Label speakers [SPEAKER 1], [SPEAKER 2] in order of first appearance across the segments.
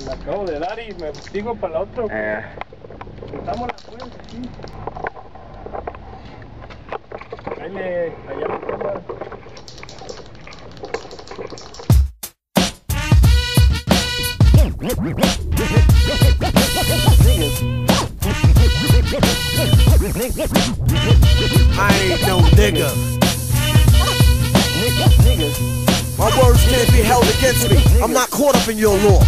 [SPEAKER 1] Me acabo de dar y me digo para la otra. Estamos la cuenta aquí. Allá la cámara.
[SPEAKER 2] I ain't no nigga. My words can't be held against me. I'm not caught up in your law.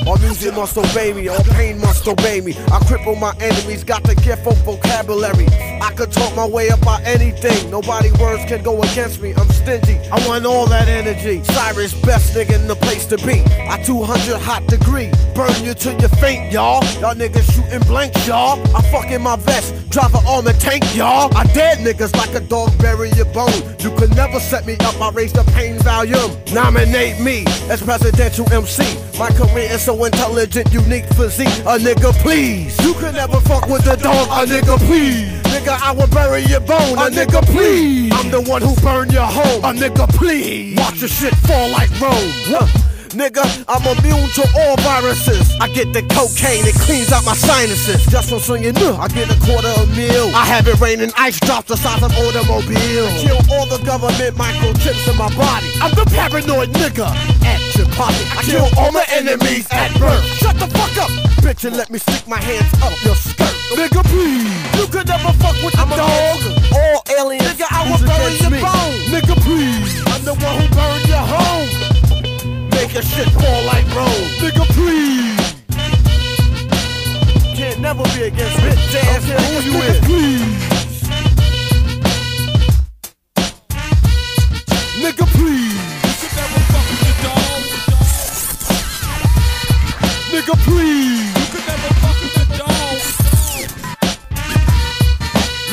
[SPEAKER 2] All music must obey me, all pain must obey me. I cripple my enemies, got the gift of vocabulary. I could talk my way about anything. Nobody words can go against me, I'm stingy. I want all that energy. Cyrus, best nigga in the place to be. I 200 hot degree, burn you till you faint, y'all. Y'all niggas shooting blanks, y'all. I fuck in my vest, drive an armored tank, y'all. I dead niggas like a dog bury your bone. You could never set me up, I raise the pain volume. Nominate me as presidential MC. My career is so intelligent, unique physique. A nigga please. You could never fuck with the dog, a nigga please. Nigga, I will bury your bone, a nigga please. I'm the one who burned your home, a nigga please. Watch your shit fall like Rome. Nigga, I'm immune to all viruses. I get the cocaine, it cleans out my sinuses. Just so you know, I get $250,000. I have it raining ice drops the size of automobiles. I kill all the government microchips in my body. I'm the paranoid nigga at your party. I kill all my enemies at birth. Shut the fuck up, bitch, and let me stick my hands up your skirt. Nigga, please. You could never fuck with the dog. All aliens. Nigga, I will bury your bone. Nigga, please. I'm the one who burned your home. Make your shit fall like Rome. Nigga, please. Can't never be against bitch ass. Who you is? Please. Nigga, please.
[SPEAKER 3] You could never fuck with the dog.
[SPEAKER 2] Nigga, please.
[SPEAKER 3] You could never fuck with the dog.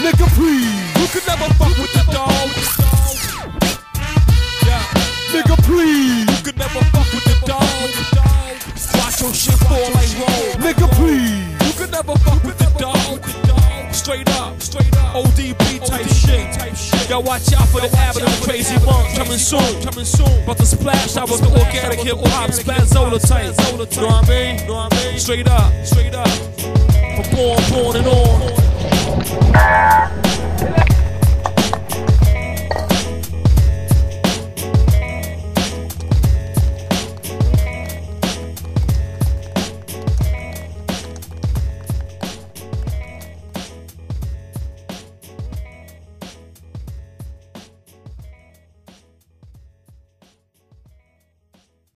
[SPEAKER 2] Nigga, please.
[SPEAKER 3] You could never fuck with the dog. Yeah.
[SPEAKER 2] Nigga, please.
[SPEAKER 3] You could never fuck with the dog. Watch your shit fall like Rome.
[SPEAKER 2] Nigga, please.
[SPEAKER 3] You could never fuck with the dog. Straight up, ODB type shit. Y'all watch out for the Abbott and the Crazy Monk coming soon. But the splash out with the organic hip hop Spazzola type. You know what I mean? Straight up. From born and on.